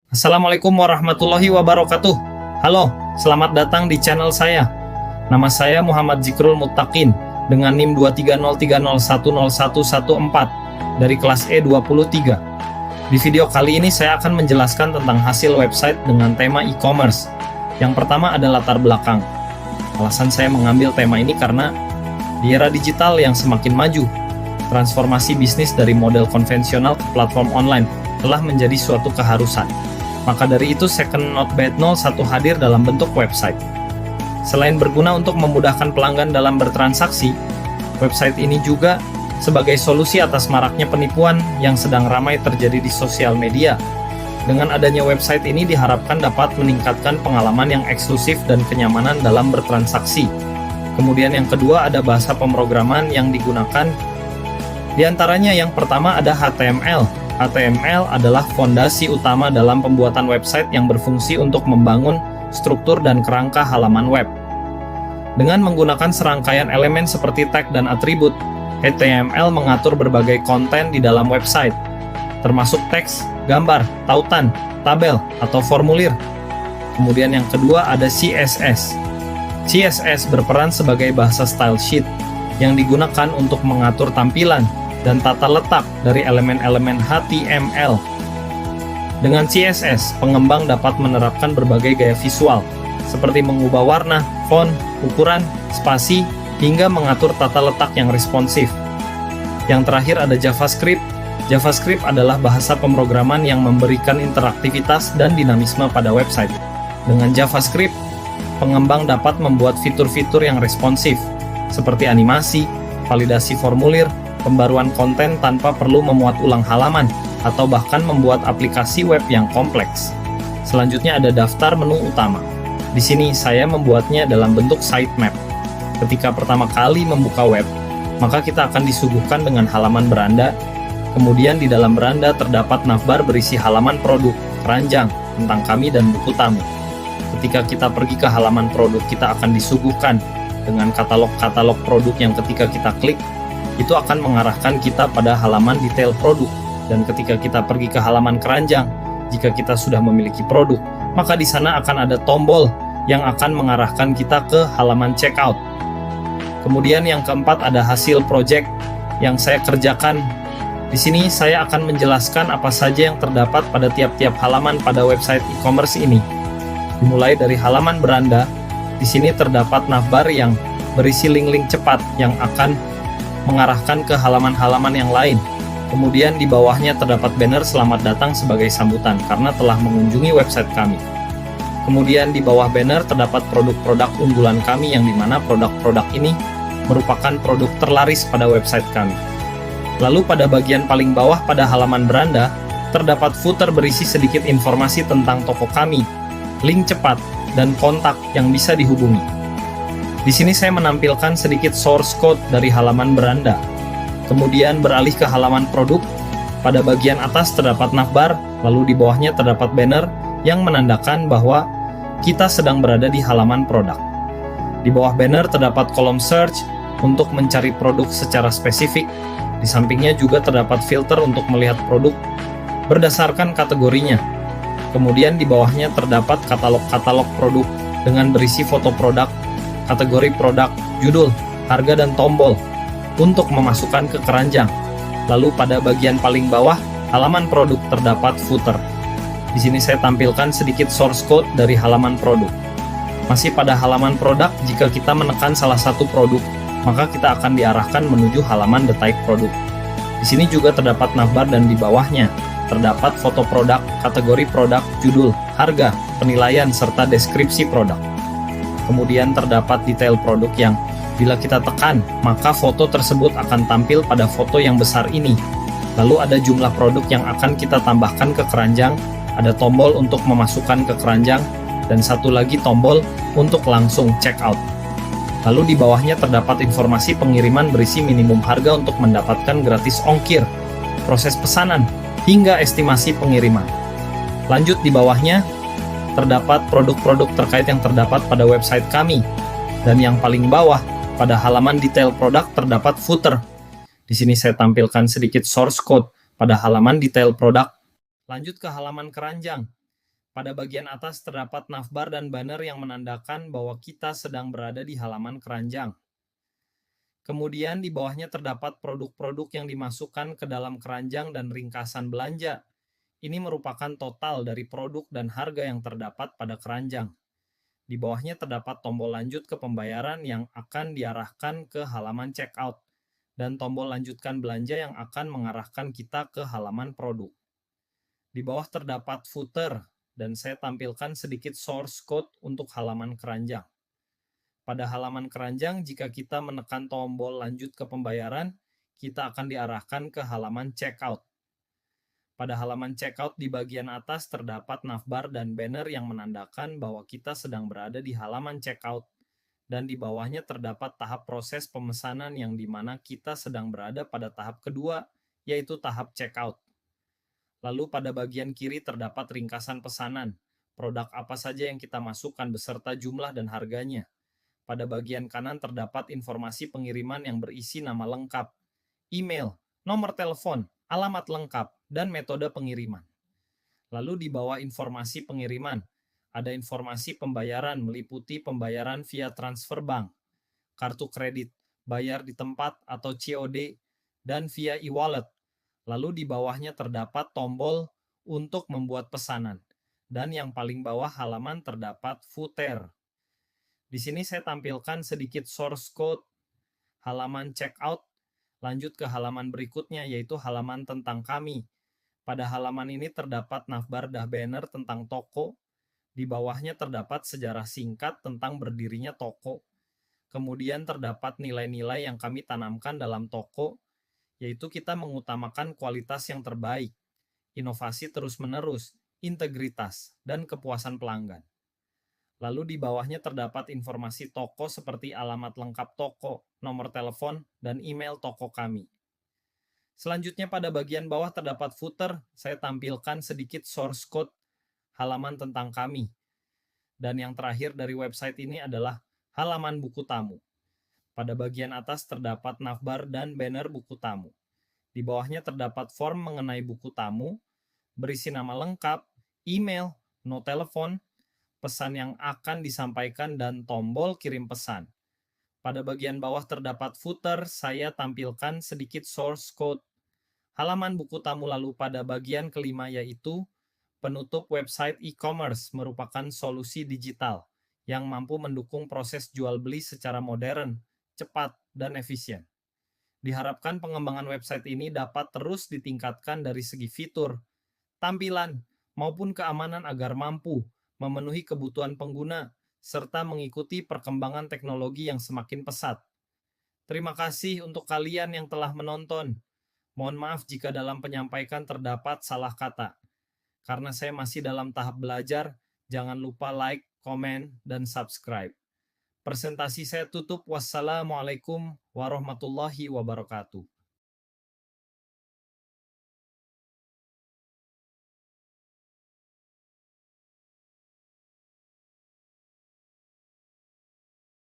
Assalamualaikum warahmatullahi wabarakatuh. Halo, selamat datang di channel saya. Nama saya Muhammad Zikrul Muttaqin dengan NIM 23030101114 dari kelas E23. Di video kali ini saya akan menjelaskan tentang hasil website dengan tema e-commerce. Yang pertama ada latar belakang. Alasan saya mengambil tema ini karena di era digital yang semakin maju, transformasi bisnis dari model konvensional ke platform online telah menjadi suatu keharusan. Maka dari itu Second Not Bad 01 hadir dalam bentuk website. Selain berguna untuk memudahkan pelanggan dalam bertransaksi, website ini juga sebagai solusi atas maraknya penipuan yang sedang ramai terjadi di sosial media. Dengan adanya website ini diharapkan dapat meningkatkan pengalaman yang eksklusif dan kenyamanan dalam bertransaksi. Kemudian yang kedua ada bahasa pemrograman yang digunakan. Di antaranya yang pertama ada HTML. HTML adalah fondasi utama dalam pembuatan website yang berfungsi untuk membangun struktur dan kerangka halaman web. Dengan menggunakan serangkaian elemen seperti tag dan atribut, HTML mengatur berbagai konten di dalam website, termasuk teks, gambar, tautan, tabel, atau formulir. Kemudian yang kedua ada CSS. CSS berperan sebagai bahasa style sheet yang digunakan untuk mengatur tampilan dan tata letak dari elemen-elemen HTML. Dengan CSS, pengembang dapat menerapkan berbagai gaya visual, seperti mengubah warna, font, ukuran, spasi, hingga mengatur tata letak yang responsif. Yang terakhir ada JavaScript. JavaScript adalah bahasa pemrograman yang memberikan interaktivitas dan dinamisme pada website. Dengan JavaScript, pengembang dapat membuat fitur-fitur yang responsif, seperti animasi, validasi formulir, pembaruan konten tanpa perlu memuat ulang halaman, atau bahkan membuat aplikasi web yang kompleks. Selanjutnya ada daftar menu utama. Di sini saya membuatnya dalam bentuk sitemap. Ketika pertama kali membuka web, maka kita akan disuguhkan dengan halaman beranda. Kemudian di dalam beranda terdapat navbar berisi halaman produk, keranjang, tentang kami, dan buku tamu. Ketika kita pergi ke halaman produk, kita akan disuguhkan dengan katalog-katalog produk yang ketika kita klik, itu akan mengarahkan kita pada halaman detail produk. Dan ketika kita pergi ke halaman keranjang, jika kita sudah memiliki produk, maka di sana akan ada tombol yang akan mengarahkan kita ke halaman checkout. Kemudian yang keempat ada hasil project yang saya kerjakan. Di sini saya akan menjelaskan apa saja yang terdapat pada tiap-tiap halaman pada website e-commerce ini. Dimulai dari halaman beranda, di sini terdapat navbar yang berisi link-link cepat yang akan mengarahkan ke halaman-halaman yang lain. Kemudian di bawahnya terdapat banner selamat datang sebagai sambutan karena telah mengunjungi website kami. Kemudian di bawah banner terdapat produk-produk unggulan kami yang dimana produk-produk ini merupakan produk terlaris pada website kami. Lalu pada bagian paling bawah pada halaman beranda terdapat footer berisi sedikit informasi tentang toko kami, link cepat, dan kontak yang bisa dihubungi. Di sini saya menampilkan sedikit source code dari halaman beranda. Kemudian beralih ke halaman produk. Pada bagian atas terdapat navbar, lalu di bawahnya terdapat banner yang menandakan bahwa kita sedang berada di halaman produk. Di bawah banner terdapat kolom search untuk mencari produk secara spesifik. Di sampingnya juga terdapat filter untuk melihat produk berdasarkan kategorinya. Kemudian di bawahnya terdapat katalog-katalog produk dengan berisi foto produk, kategori produk, judul, harga, dan tombol untuk memasukkan ke keranjang. Lalu pada bagian paling bawah, halaman produk terdapat footer. Di sini saya tampilkan sedikit source code dari halaman produk. Masih pada halaman produk, jika kita menekan salah satu produk, maka kita akan diarahkan menuju halaman detail produk. Di sini juga terdapat navbar dan di bawahnya terdapat foto produk, kategori produk, judul, harga, penilaian, serta deskripsi produk. Kemudian terdapat detail produk yang bila kita tekan, maka foto tersebut akan tampil pada foto yang besar ini. Lalu ada jumlah produk yang akan kita tambahkan ke keranjang, ada tombol untuk memasukkan ke keranjang, dan satu lagi tombol untuk langsung check out. Lalu di bawahnya terdapat informasi pengiriman berisi minimum harga untuk mendapatkan gratis ongkir, proses pesanan, hingga estimasi pengiriman. Lanjut di bawahnya, terdapat produk-produk terkait yang terdapat pada website kami. Dan yang paling bawah, pada halaman detail produk terdapat footer. Di sini saya tampilkan sedikit source code pada halaman detail produk. Lanjut ke halaman keranjang. Pada bagian atas terdapat navbar dan banner yang menandakan bahwa kita sedang berada di halaman keranjang. Kemudian di bawahnya terdapat produk-produk yang dimasukkan ke dalam keranjang dan ringkasan belanja. Ini merupakan total dari produk dan harga yang terdapat pada keranjang. Di bawahnya terdapat tombol lanjut ke pembayaran yang akan diarahkan ke halaman checkout, dan tombol lanjutkan belanja yang akan mengarahkan kita ke halaman produk. Di bawah terdapat footer, dan saya tampilkan sedikit source code untuk halaman keranjang. Pada halaman keranjang, jika kita menekan tombol lanjut ke pembayaran, kita akan diarahkan ke halaman checkout. Pada halaman checkout di bagian atas terdapat navbar dan banner yang menandakan bahwa kita sedang berada di halaman checkout, dan di bawahnya terdapat tahap proses pemesanan yang dimana kita sedang berada pada tahap kedua, yaitu tahap checkout. Lalu pada bagian kiri terdapat ringkasan pesanan, produk apa saja yang kita masukkan beserta jumlah dan harganya. Pada bagian kanan terdapat informasi pengiriman yang berisi nama lengkap, email, nomor telepon, alamat lengkap, dan metode pengiriman. Lalu di bawah informasi pengiriman, ada informasi pembayaran meliputi pembayaran via transfer bank, kartu kredit, bayar di tempat atau COD, dan via e-wallet. Lalu di bawahnya terdapat tombol untuk membuat pesanan. Dan yang paling bawah halaman terdapat footer. Di sini saya tampilkan sedikit source code halaman checkout. Lanjut ke halaman berikutnya yaitu halaman tentang kami. Pada halaman ini terdapat navbar dan banner tentang toko. Di bawahnya terdapat sejarah singkat tentang berdirinya toko. Kemudian terdapat nilai-nilai yang kami tanamkan dalam toko, yaitu kita mengutamakan kualitas yang terbaik, inovasi terus-menerus, integritas, dan kepuasan pelanggan. Lalu di bawahnya terdapat informasi toko seperti alamat lengkap toko, nomor telepon, dan email toko kami. Selanjutnya pada bagian bawah terdapat footer, saya tampilkan sedikit source code halaman tentang kami. Dan yang terakhir dari website ini adalah halaman buku tamu. Pada bagian atas terdapat navbar dan banner buku tamu. Di bawahnya terdapat form mengenai buku tamu, berisi nama lengkap, email, no telepon, pesan yang akan disampaikan, dan tombol kirim pesan. Pada bagian bawah terdapat footer, saya tampilkan sedikit source code halaman buku tamu. Lalu pada bagian kelima yaitu penutup website e-commerce merupakan solusi digital yang mampu mendukung proses jual beli secara modern, cepat, dan efisien. Diharapkan pengembangan website ini dapat terus ditingkatkan dari segi fitur, tampilan, maupun keamanan agar mampu memenuhi kebutuhan pengguna, serta mengikuti perkembangan teknologi yang semakin pesat. Terima kasih untuk kalian yang telah menonton. Mohon maaf jika dalam penyampaian terdapat salah kata. Karena saya masih dalam tahap belajar, jangan lupa like, komen, dan subscribe. Presentasi saya tutup. Wassalamualaikum warahmatullahi wabarakatuh.